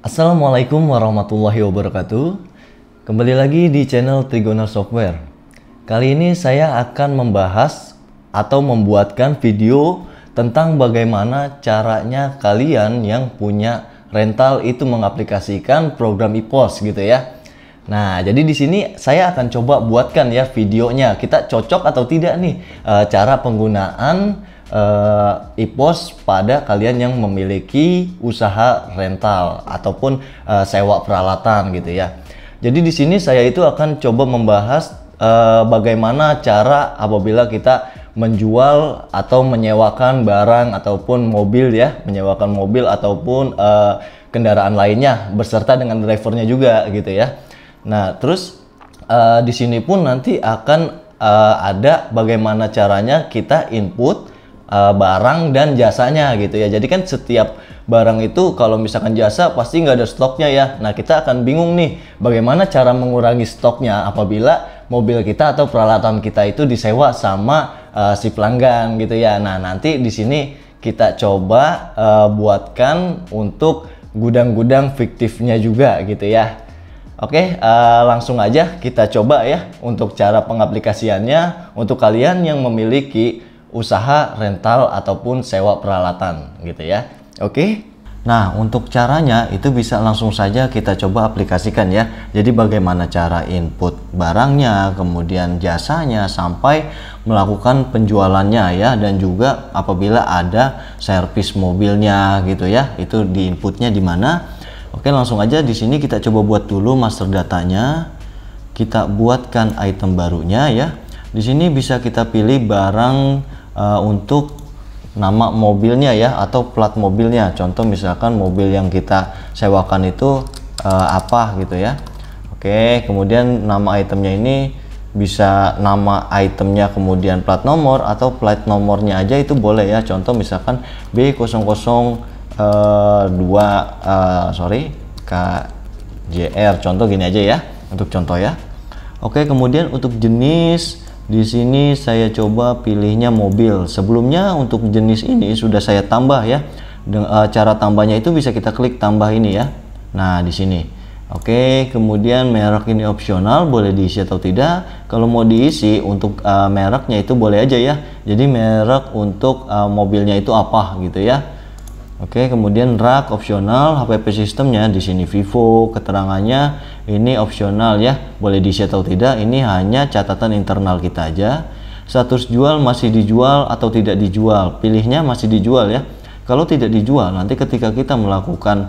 Assalamualaikum warahmatullahi wabarakatuh. Kembali lagi di channel Trigonal Software. Kali ini saya akan membahas atau membuatkan video tentang bagaimana caranya kalian yang punya rental itu mengaplikasikan program ePOS gitu ya. Nah, jadi di sini saya akan coba buatkan ya videonya. Kita cocok atau tidak nih cara penggunaan ePOS pada kalian yang memiliki usaha rental ataupun sewa peralatan gitu ya. Jadi di sini saya itu akan coba membahas bagaimana cara apabila kita menjual atau menyewakan barang ataupun mobil ya, menyewakan mobil ataupun kendaraan lainnya beserta dengan drivernya juga gitu ya. Nah, terus di sini pun nanti akan ada bagaimana caranya kita input barang dan jasanya gitu ya. Jadi kan setiap barang itu kalau misalkan jasa pasti nggak ada stoknya ya. Nah, kita akan bingung nih bagaimana cara mengurangi stoknya apabila mobil kita atau peralatan kita itu disewa sama si pelanggan gitu ya. Nah, nanti di sini kita coba buatkan untuk gudang-gudang fiktifnya juga gitu ya. Oke, langsung aja kita coba ya untuk cara pengaplikasiannya untuk kalian yang memiliki usaha rental ataupun sewa peralatan gitu ya. Oke. Nah, untuk caranya itu bisa langsung saja kita coba aplikasikan ya. Jadi bagaimana cara input barangnya, kemudian jasanya sampai melakukan penjualannya ya, dan juga apabila ada servis mobilnya gitu ya. Itu di inputnya di mana? Oke, langsung aja di sini kita coba buat dulu master datanya. Kita buatkan item barunya ya. Di sini bisa kita pilih barang untuk nama mobilnya ya atau plat mobilnya. Contoh misalkan mobil yang kita sewakan itu apa gitu ya. Oke, kemudian nama itemnya ini bisa nama itemnya kemudian plat nomor atau plat nomornya aja itu boleh ya. Contoh misalkan B002 KJR, contoh gini aja ya untuk contoh ya. Oke, kemudian untuk jenis di sini saya coba pilihnya mobil. Sebelumnya untuk jenis ini sudah saya tambah ya. Cara tambahnya itu bisa kita klik tambah ini ya. Nah, di sini. Oke, kemudian merek ini opsional, boleh diisi atau tidak. Kalau mau diisi untuk mereknya itu boleh aja ya. Jadi merek untuk mobilnya itu apa gitu ya. Oke, kemudian rak opsional, HPP sistemnya di sini Vivo, keterangannya ini opsional ya, boleh diisi atau tidak. Ini hanya catatan internal kita aja. Status jual masih dijual atau tidak dijual, pilihnya masih dijual ya. Kalau tidak dijual, nanti ketika kita melakukan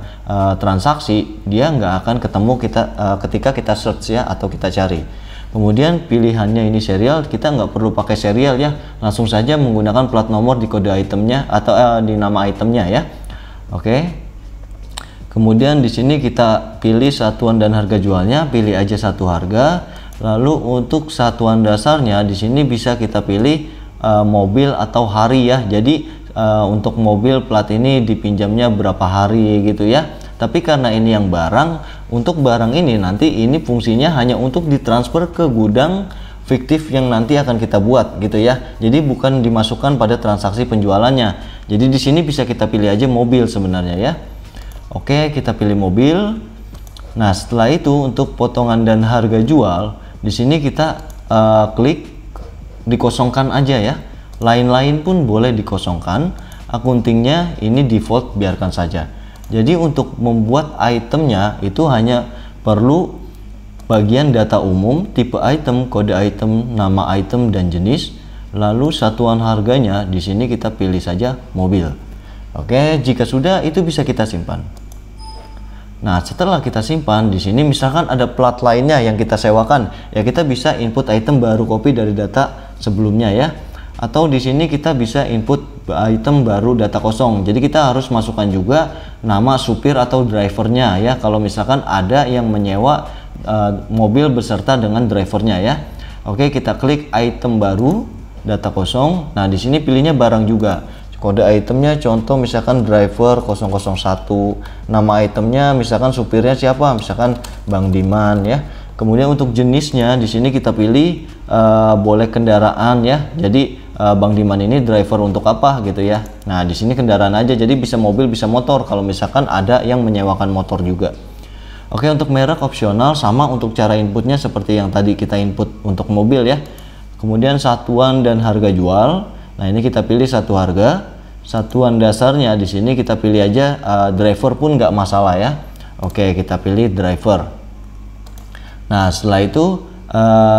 transaksi, dia nggak akan ketemu kita ketika kita search ya atau kita cari. Kemudian pilihannya ini serial, kita nggak perlu pakai serial ya, langsung saja menggunakan plat nomor di kode itemnya atau di nama itemnya ya. Oke. Kemudian di sini kita pilih satuan dan harga jualnya, pilih aja satu harga. Lalu untuk satuan dasarnya di sini bisa kita pilih mobil atau hari ya. Jadi untuk mobil plat ini dipinjamnya berapa hari gitu ya. Tapi karena ini yang barang, untuk barang ini nanti ini fungsinya hanya untuk ditransfer ke gudang fiktif yang nanti akan kita buat gitu ya. Jadi bukan dimasukkan pada transaksi penjualannya. Jadi di sini bisa kita pilih aja mobil sebenarnya ya. Oke, kita pilih mobil. Nah, setelah itu untuk potongan dan harga jual, di sini kita klik dikosongkan aja ya. Lain-lain pun boleh dikosongkan. Akuntingnya ini default, biarkan saja. Jadi untuk membuat itemnya itu hanya perlu bagian data umum, tipe item, kode item, nama item dan jenis, lalu satuan harganya di sini kita pilih saja mobil. Oke, jika sudah itu bisa kita simpan. Nah, setelah kita simpan di sini misalkan ada plat lainnya yang kita sewakan, ya kita bisa input item baru copy dari data sebelumnya ya. Atau di sini kita bisa input item baru data kosong. Jadi kita harus masukkan juga nama supir atau drivernya ya. Kalau misalkan ada yang menyewa mobil beserta dengan drivernya ya. Oke, kita klik item baru data kosong. Nah, di sini pilihnya barang juga. Kode itemnya contoh misalkan driver 001. Nama itemnya misalkan supirnya siapa? Misalkan Bang Diman ya. Kemudian untuk jenisnya di sini kita pilih boleh kendaraan ya. Jadi Bang Diman ini driver untuk apa gitu ya. Nah, di sini kendaraan aja, jadi bisa mobil bisa motor kalau misalkan ada yang menyewakan motor juga. Oke, untuk merek opsional, sama untuk cara inputnya seperti yang tadi kita input untuk mobil ya. Kemudian satuan dan harga jual. Nah, ini kita pilih satu harga. Satuan dasarnya di sini kita pilih aja driver pun nggak masalah ya. Oke, kita pilih driver. Nah, setelah itu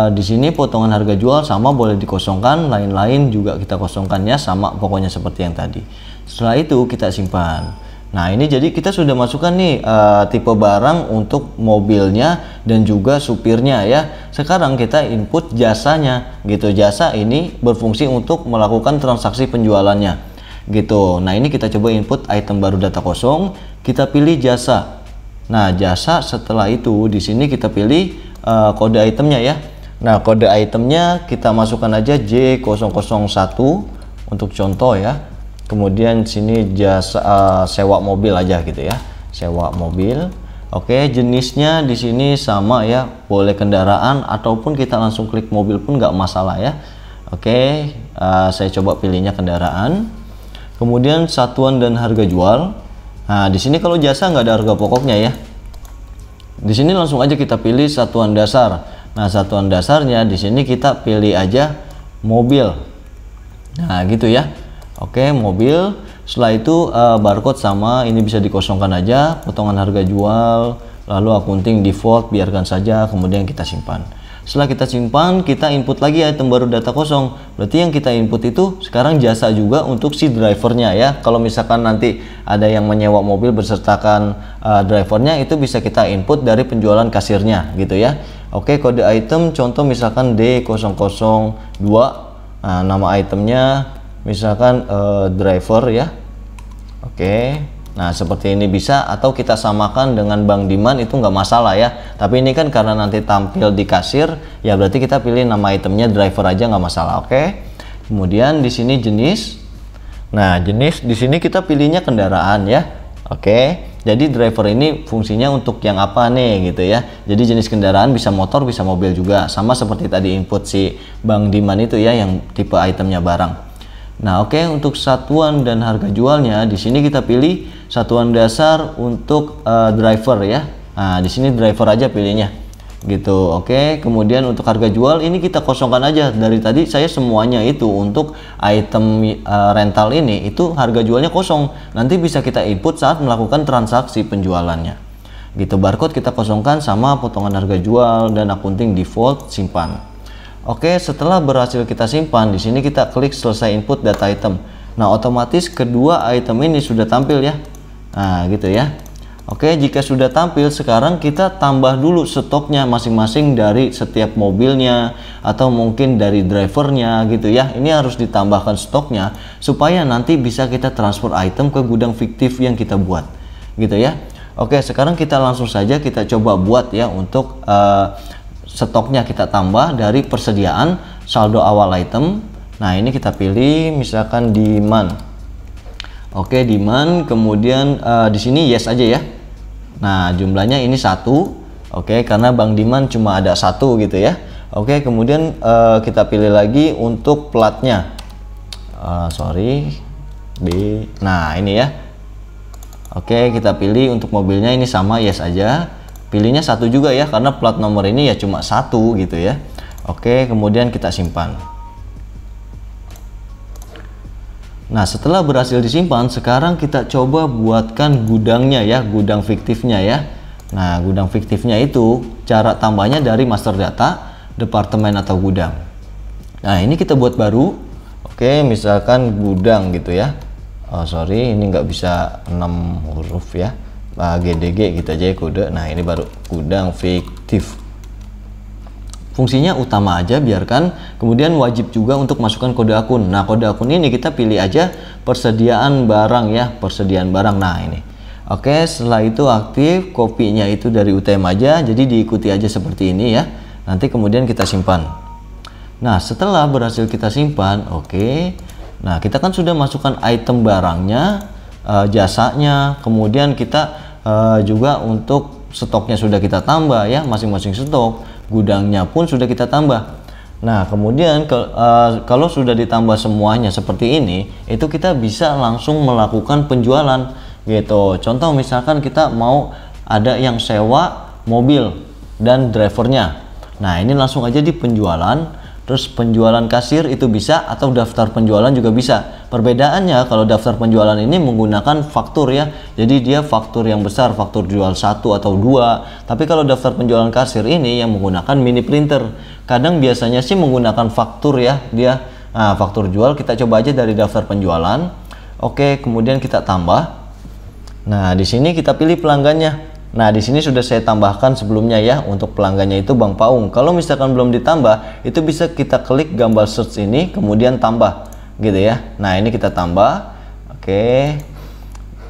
di sini potongan harga jual sama boleh dikosongkan, lain-lain juga kita kosongkannya sama, pokoknya seperti yang tadi. Setelah itu kita simpan. Nah, ini jadi kita sudah masukkan nih tipe barang untuk mobilnya dan juga supirnya ya. Sekarang kita input jasanya gitu. Jasa ini berfungsi untuk melakukan transaksi penjualannya gitu. Nah, ini kita coba input item baru data kosong, kita pilih jasa. Nah, jasa setelah itu di sini kita pilih kode itemnya ya. Nah, kode itemnya kita masukkan aja J001 untuk contoh ya. Kemudian sini jasa sewa mobil aja gitu ya, sewa mobil. Oke, jenisnya di sini sama ya, boleh kendaraan ataupun kita langsung klik mobil pun nggak masalah ya. Oke, saya coba pilihnya kendaraan. Kemudian satuan dan harga jual. Nah, di sini kalau jasa nggak ada harga pokoknya ya. Di sini langsung aja kita pilih satuan dasar. Nah, satuan dasarnya di sini kita pilih aja mobil. Nah, gitu ya. Oke, mobil. Setelah itu barcode sama, ini bisa dikosongkan aja. Potongan harga jual, lalu akunting default biarkan saja, kemudian kita simpan. Setelah kita simpan, kita input lagi item baru data kosong. Berarti yang kita input itu sekarang jasa juga untuk si drivernya ya. Kalau misalkan nanti ada yang menyewa mobil bersertakan drivernya, itu bisa kita input dari penjualan kasirnya gitu ya. Oke, kode item contoh misalkan D002. Nah, nama itemnya misalkan driver ya. Oke. Nah, seperti ini bisa, atau kita samakan dengan Bang Diman, itu nggak masalah ya. Tapi ini kan karena nanti tampil di kasir, ya berarti kita pilih nama itemnya driver aja, nggak masalah. Oke. Kemudian di sini jenis. Nah, jenis di sini kita pilihnya kendaraan ya. Oke. Jadi driver ini fungsinya untuk yang apa nih gitu ya. Jadi jenis kendaraan bisa motor, bisa mobil juga. Sama seperti tadi input si Bang Diman itu ya, yang tipe itemnya barang. Nah, oke, untuk satuan dan harga jualnya di sini kita pilih satuan dasar untuk driver ya. Nah, di sini driver aja pilihnya. Gitu. Oke, kemudian untuk harga jual ini kita kosongkan aja. Dari tadi saya semuanya itu untuk item rental ini itu harga jualnya kosong. Nanti bisa kita input saat melakukan transaksi penjualannya. Gitu, barcode kita kosongkan sama potongan harga jual dan akunting default simpan. Oke, setelah berhasil kita simpan, di sini kita klik selesai input data item. Nah, otomatis kedua item ini sudah tampil ya. Nah, gitu ya. Oke, jika sudah tampil, sekarang kita tambah dulu stoknya masing-masing dari setiap mobilnya atau mungkin dari drivernya gitu ya. Ini harus ditambahkan stoknya supaya nanti bisa kita transfer item ke gudang fiktif yang kita buat. Gitu ya. Oke, sekarang kita langsung saja kita coba buat ya untuk stoknya kita tambah dari persediaan saldo awal item. Nah, ini kita pilih misalkan Diman. Oke, Diman, kemudian di sini yes aja ya. Nah, jumlahnya ini 1. Oke, karena Bang Diman cuma ada 1 gitu ya. Oke, kemudian kita pilih lagi untuk platnya. Sorry, B. Nah, ini ya. Oke, kita pilih untuk mobilnya ini sama, yes aja. Pilihnya 1 juga ya, karena plat nomor ini ya cuma 1 gitu ya. Oke, kemudian kita simpan. Nah, setelah berhasil disimpan, sekarang kita coba buatkan gudangnya ya, gudang fiktifnya ya. Nah, gudang fiktifnya itu cara tambahnya dari master data, departemen atau gudang. Nah, ini kita buat baru. Oke, misalkan gudang gitu ya. Oh, sorry, ini nggak bisa 6 huruf ya. GDG gitu aja ya kode. Nah, ini baru gudang fiktif. Fungsinya utama aja biarkan, kemudian wajib juga untuk masukkan kode akun. Nah, kode akun ini kita pilih aja persediaan barang ya, persediaan barang. Nah, ini. Oke, setelah itu aktif, kopinya itu dari UTM aja, jadi diikuti aja seperti ini ya. Nanti kemudian kita simpan. Nah, setelah berhasil kita simpan, oke. Nah, kita kan sudah masukkan item barangnya, jasanya, kemudian kita juga untuk stoknya sudah kita tambah ya, masing-masing stok. Gudangnya pun sudah kita tambah. Nah, kemudian kalau sudah ditambah semuanya seperti ini, itu kita bisa langsung melakukan penjualan gitu. Contoh misalkan kita mau ada yang sewa mobil dan drivernya. Nah, ini langsung aja di penjualan. Terus penjualan kasir itu bisa, atau daftar penjualan juga bisa. Perbedaannya kalau daftar penjualan ini menggunakan faktur ya. Jadi dia faktur yang besar, faktur jual 1 atau 2. Tapi kalau daftar penjualan kasir ini yang menggunakan mini printer. Kadang biasanya sih menggunakan faktur ya dia. Nah, faktur jual kita coba aja dari daftar penjualan. Oke, kemudian kita tambah. Nah, di sini kita pilih pelanggannya. Nah, di sini sudah saya tambahkan sebelumnya ya, untuk pelanggannya itu Bang Paung. Kalau misalkan belum ditambah, itu bisa kita klik gambar search ini, kemudian tambah gitu ya. Nah, ini kita tambah. Oke.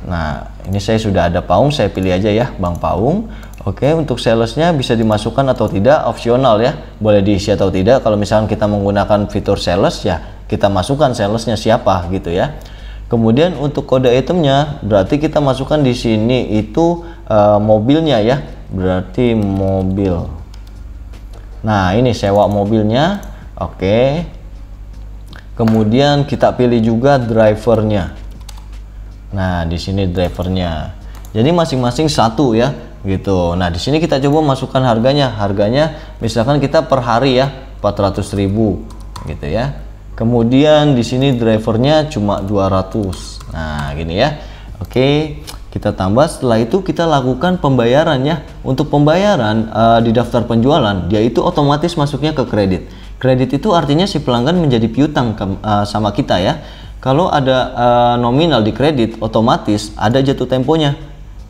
Nah, ini saya sudah ada Paung, saya pilih aja ya Bang Paung. Oke, untuk salesnya bisa dimasukkan atau tidak, opsional ya, boleh diisi atau tidak. Kalau misalkan kita menggunakan fitur sales ya, kita masukkan salesnya siapa gitu ya. Kemudian untuk kode itemnya berarti kita masukkan di sini itu mobilnya ya, berarti mobil. Nah, ini sewa mobilnya. Oke. Kemudian kita pilih juga drivernya. Nah, di sini drivernya. Jadi masing-masing satu ya, gitu. Nah, di sini kita coba masukkan harganya. Harganya misalkan kita per hari ya 400.000 gitu ya. Kemudian di sini drivernya cuma 200. Nah, gini ya. Oke, kita tambah. Setelah itu kita lakukan pembayaran ya. Untuk pembayaran di daftar penjualan, dia itu otomatis masuknya ke kredit. Kredit itu artinya si pelanggan menjadi piutang sama kita ya. Kalau ada nominal di kredit, otomatis ada jatuh temponya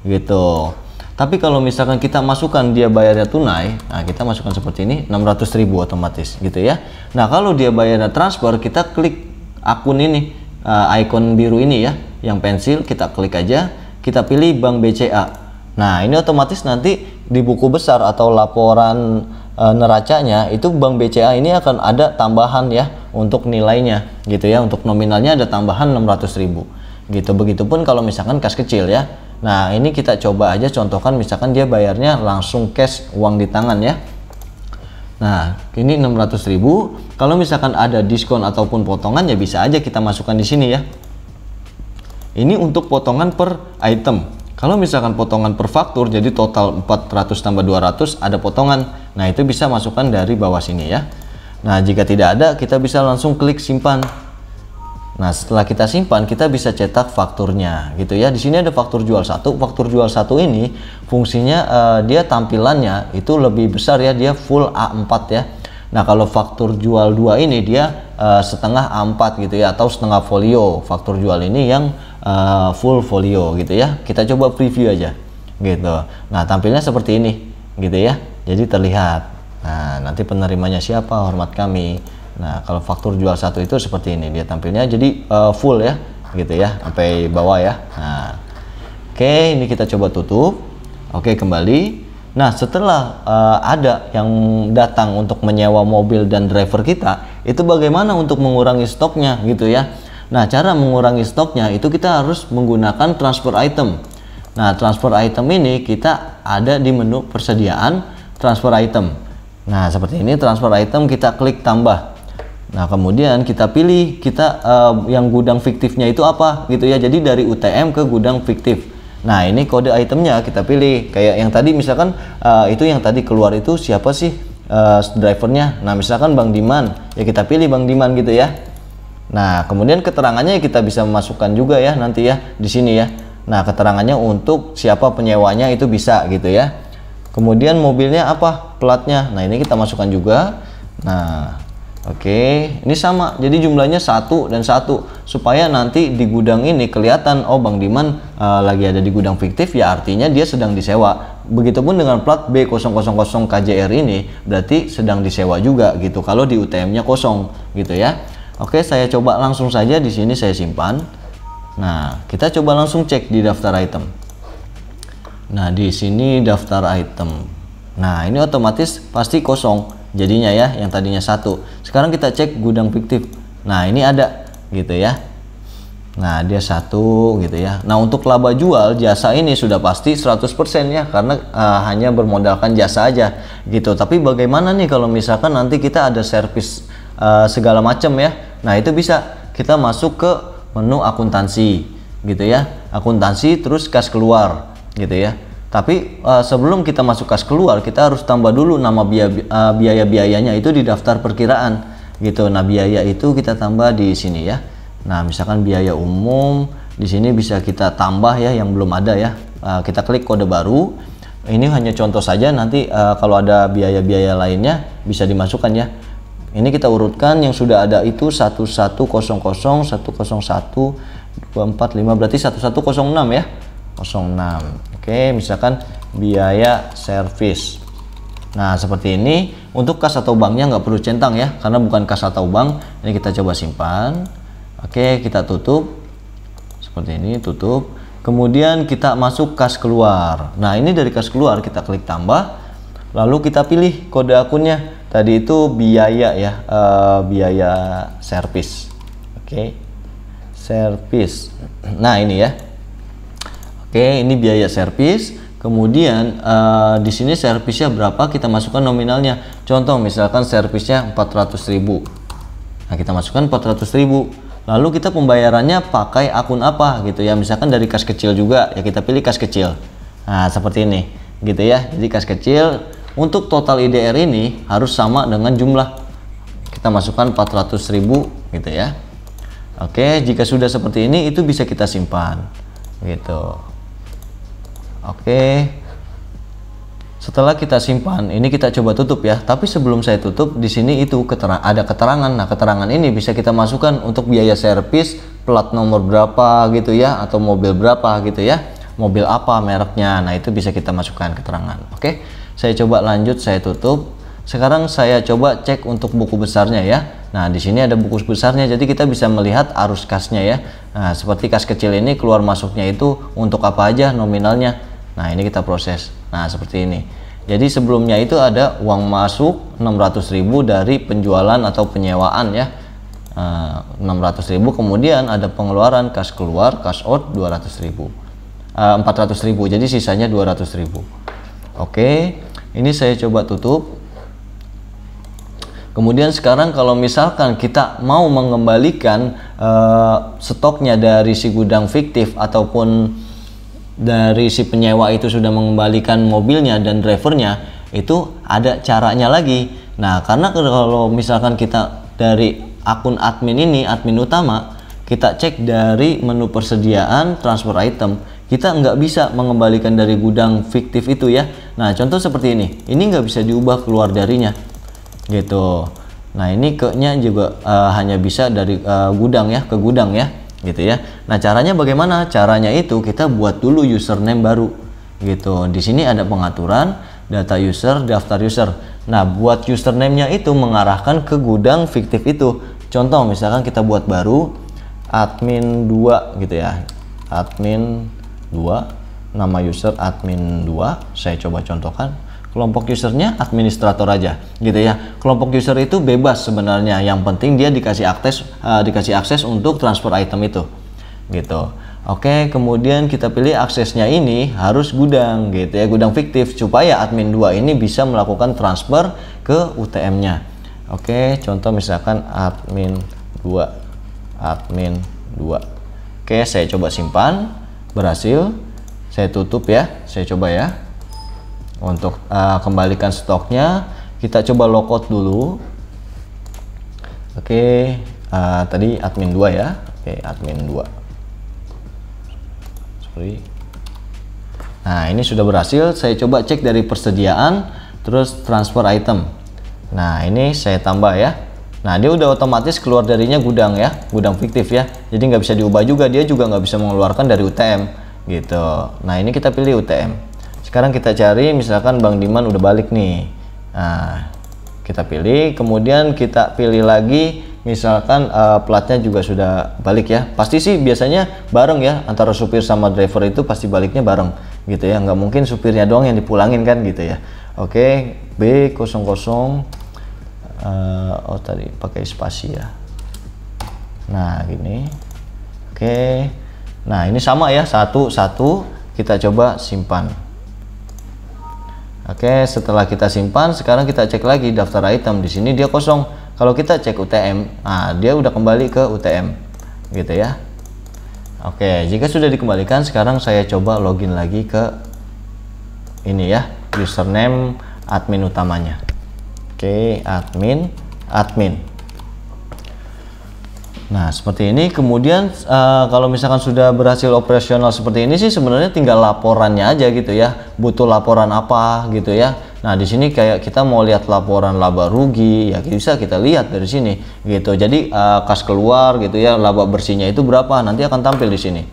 gitu. Tapi kalau misalkan kita masukkan dia bayarnya tunai, nah kita masukkan seperti ini 600.000 otomatis gitu ya. Nah, kalau dia bayarnya transfer, kita klik akun ini, icon biru ini ya, yang pensil, kita klik aja, kita pilih Bank BCA. Nah, ini otomatis nanti di buku besar atau laporan neracanya itu Bank BCA ini akan ada tambahan ya untuk nilainya gitu ya. Untuk nominalnya ada tambahan 600.000 gitu. Begitupun kalau misalkan kas kecil ya. Nah, ini kita coba aja contohkan, misalkan dia bayarnya langsung cash, uang di tangan ya. Nah, ini 600.000. Kalau misalkan ada diskon ataupun potongan ya bisa aja kita masukkan di sini ya. Ini untuk potongan per item. Kalau misalkan potongan per faktur, jadi total 400 tambah 200 ada potongan. Nah, itu bisa masukkan dari bawah sini ya. Nah, jika tidak ada, kita bisa langsung klik simpan. Nah, setelah kita simpan, kita bisa cetak fakturnya gitu ya. Di sini ada faktur jual 1. Faktur jual 1 ini fungsinya dia tampilannya itu lebih besar ya, dia full A4 ya. Nah, kalau faktur jual 2 ini dia setengah A4 gitu ya, atau setengah folio. Faktur jual ini yang full folio gitu ya. Kita coba preview aja gitu. Nah, tampilnya seperti ini gitu ya. Jadi terlihat. Nah, nanti penerimanya siapa, hormat kami. Nah, kalau faktur jual 1 itu seperti ini dia tampilnya, jadi full ya gitu ya, sampai bawah ya. Nah, oke, ini kita coba tutup. Oke, kembali. Nah, setelah ada yang datang untuk menyewa mobil dan driver kita, itu bagaimana untuk mengurangi stoknya gitu ya. Nah, cara mengurangi stoknya itu kita harus menggunakan transfer item. Nah, transfer item ini kita ada di menu persediaan transfer item. Nah, seperti ini transfer item, kita klik tambah. Nah, kemudian kita pilih yang gudang fiktifnya itu apa gitu ya. Jadi dari UTM ke gudang fiktif. Nah, ini kode itemnya kita pilih. Kayak yang tadi misalkan itu yang tadi keluar itu siapa sih drivernya. Nah, misalkan Bang Diman, ya kita pilih Bang Diman gitu ya. Nah, kemudian keterangannya kita bisa memasukkan juga ya nanti ya di sini ya. Nah, keterangannya untuk siapa penyewanya itu bisa gitu ya. Kemudian mobilnya apa, platnya. Nah, ini kita masukkan juga. Nah, oke, ini sama. Jadi jumlahnya 1 dan 1 supaya nanti di gudang ini kelihatan, oh Bang Diman lagi ada di gudang fiktif ya, artinya dia sedang disewa. Begitupun dengan plat B000 KJR ini berarti sedang disewa juga gitu. Kalau di UTM-nya kosong gitu ya. Oke, saya coba langsung saja di sini saya simpan. Nah, kita coba langsung cek di daftar item. Nah, di sini daftar item. Nah, ini otomatis pasti kosong jadinya ya, yang tadinya 1. Sekarang kita cek gudang fiktif. Nah, ini ada gitu ya. Nah, dia 1 gitu ya. Nah, untuk laba jual jasa ini sudah pasti 100% ya, karena hanya bermodalkan jasa aja gitu. Tapi bagaimana nih kalau misalkan nanti kita ada servis segala macam ya. Nah, itu bisa kita masuk ke menu akuntansi gitu ya. Akuntansi terus kas keluar gitu ya. Tapi sebelum kita masuk kas keluar, kita harus tambah dulu nama biaya-biayanya itu di daftar perkiraan gitu. Nah, biaya itu kita tambah di sini ya. Nah, misalkan biaya umum di sini bisa kita tambah ya, yang belum ada ya. Kita klik kode baru. Ini hanya contoh saja, nanti kalau ada biaya-biaya lainnya bisa dimasukkan ya. Ini kita urutkan yang sudah ada itu 1100, 101, 245, berarti 1106 ya. 06. Oke, misalkan biaya servis. Nah, seperti ini. Untuk kas atau banknya nggak perlu centang ya, karena bukan kas atau bank. Ini kita coba simpan. Oke, kita tutup seperti ini, tutup. Kemudian kita masuk kas keluar. Nah, ini dari kas keluar kita klik tambah, lalu kita pilih kode akunnya. Tadi itu biaya ya, biaya servis. Oke, servis. Nah, ini ya. Oke, ini biaya servis. Kemudian di sini servisnya berapa, kita masukkan nominalnya. Contoh misalkan servisnya 400.000. Nah, kita masukkan 400.000. Lalu kita pembayarannya pakai akun apa gitu ya, misalkan dari kas kecil juga ya, kita pilih kas kecil. Nah, seperti ini gitu ya. Jadi kas kecil untuk total IDR ini harus sama dengan jumlah, kita masukkan 400.000 gitu ya. Oke, jika sudah seperti ini itu bisa kita simpan gitu. Oke, setelah kita simpan ini kita coba tutup ya. Tapi sebelum saya tutup, di sini itu ada keterangan. Nah, keterangan ini bisa kita masukkan untuk biaya servis, plat nomor berapa gitu ya, atau mobil berapa gitu ya, mobil apa mereknya. Nah, itu bisa kita masukkan keterangan. Oke, saya coba lanjut, saya tutup. Sekarang saya coba cek untuk buku besarnya ya. Nah, di sini ada buku besarnya, jadi kita bisa melihat arus kasnya ya. Nah, seperti kas kecil ini keluar masuknya itu untuk apa aja nominalnya. Nah, ini kita proses. Nah, seperti ini. Jadi sebelumnya itu ada uang masuk 600.000 dari penjualan atau penyewaan ya, 600.000. Kemudian ada pengeluaran kas keluar, kas out 200.000, 400.000. Jadi sisanya 200.000. Oke, ini saya coba tutup. Kemudian sekarang kalau misalkan kita mau mengembalikan stoknya dari si gudang fiktif ataupun dari si penyewa itu sudah mengembalikan mobilnya dan drivernya, itu ada caranya lagi. Nah, karena kalau misalkan kita dari akun admin ini, admin utama, kita cek dari menu persediaan transfer item, kita nggak bisa mengembalikan dari gudang fiktif itu ya. Nah, contoh seperti ini nggak bisa diubah keluar darinya gitu. Nah, ini ke-nya juga hanya bisa dari gudang ya, ke gudang ya gitu ya. Nah, caranya bagaimana? Caranya itu kita buat dulu username baru gitu. Di sini ada pengaturan data user, daftar user. Nah, buat username-nya itu mengarahkan ke gudang fiktif itu. Contoh misalkan kita buat baru admin 2 gitu ya. Admin 2, nama user admin 2. Saya coba contohkan. Kelompok usernya administrator aja gitu ya. Kelompok user itu bebas sebenarnya, yang penting dia dikasih akses untuk transfer item itu gitu. Oke, kemudian kita pilih aksesnya ini harus gudang gitu ya, gudang fiktif, supaya admin 2 ini bisa melakukan transfer ke UTM-nya. Oke, contoh misalkan admin 2. Oke, saya coba simpan, berhasil. Saya tutup ya, saya coba ya. Untuk kembalikan stoknya, kita coba logout dulu. Oke, tadi admin 2 ya. Oke, admin 2. Sorry. Nah, ini sudah berhasil. Saya coba cek dari persediaan, terus transfer item. Nah, ini saya tambah ya. Nah, dia udah otomatis keluar darinya gudang ya, gudang fiktif ya. Jadi nggak bisa diubah juga, dia juga nggak bisa mengeluarkan dari UTM gitu. Nah, ini kita pilih UTM. Sekarang kita cari, misalkan Bang Diman udah balik nih. Nah, kita pilih, kemudian kita pilih lagi, misalkan platnya juga sudah balik ya. Pasti sih biasanya bareng ya, antara supir sama driver itu pasti baliknya bareng gitu ya. Nggak mungkin supirnya doang yang dipulangin kan gitu ya. Oke, B00, oh tadi pakai spasi ya. Nah, gini. Oke. Nah, ini sama ya, satu-satu kita coba simpan. Oke, setelah kita simpan, sekarang kita cek lagi daftar item. Di sini dia kosong. Kalau kita cek UTM, nah dia udah kembali ke UTM, gitu ya. Oke, jika sudah dikembalikan, sekarang saya coba login lagi ke ini ya, username admin utamanya. Oke, admin. Nah, seperti ini. Kemudian kalau misalkan sudah berhasil operasional seperti ini sih sebenarnya tinggal laporannya aja gitu ya. Butuh laporan apa gitu ya. Nah, di sini kayak kita mau lihat laporan laba rugi ya, bisa kita lihat dari sini gitu. Jadi kas keluar gitu ya, laba bersihnya itu berapa, nanti akan tampil di sini.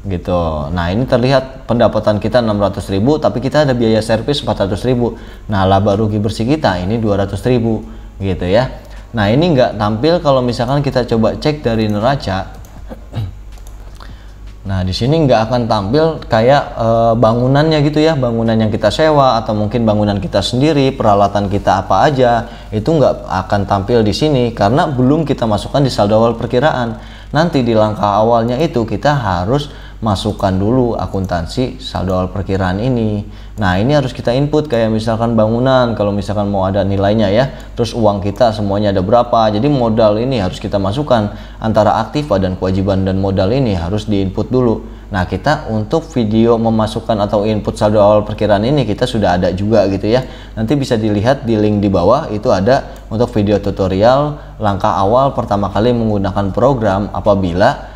Gitu. Nah, ini terlihat pendapatan kita 600.000 tapi kita ada biaya servis 400.000. Nah, laba rugi bersih kita ini 200.000 gitu ya. Nah, ini nggak tampil kalau misalkan kita coba cek dari neraca. Nah, di sini nggak akan tampil kayak bangunannya gitu ya, bangunan yang kita sewa atau mungkin bangunan kita sendiri, peralatan kita apa aja, itu nggak akan tampil di sini karena belum kita masukkan di saldo awal perkiraan. Nanti di langkah awalnya itu kita harus masukkan dulu akuntansi saldo awal perkiraan ini. Nah, ini harus kita input kayak misalkan bangunan, kalau misalkan mau ada nilainya ya, terus uang kita semuanya ada berapa. Jadi modal ini harus kita masukkan, antara aktiva dan kewajiban dan modal ini harus diinput dulu. Nah, kita untuk video memasukkan atau input saldo awal perkiraan ini kita sudah ada juga gitu ya. Nanti bisa dilihat di link di bawah, itu ada untuk video tutorial langkah awal pertama kali menggunakan program apabila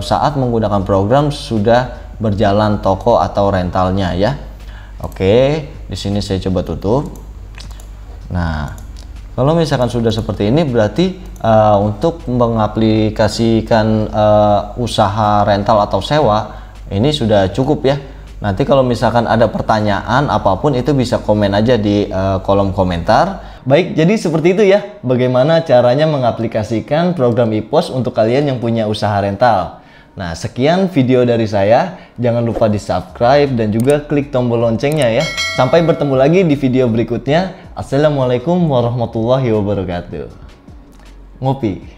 saat menggunakan program sudah berjalan toko atau rentalnya ya. Oke, di sini saya coba tutup. Nah, kalau misalkan sudah seperti ini berarti untuk mengaplikasikan usaha rental atau sewa ini sudah cukup ya. Nanti kalau misalkan ada pertanyaan apapun itu bisa komen aja di kolom komentar. Baik, jadi seperti itu ya bagaimana caranya mengaplikasikan program IPOS untuk kalian yang punya usaha rental. Nah, sekian video dari saya. Jangan lupa di subscribe dan juga klik tombol loncengnya ya. Sampai bertemu lagi di video berikutnya. Assalamualaikum warahmatullahi wabarakatuh. Ngopi.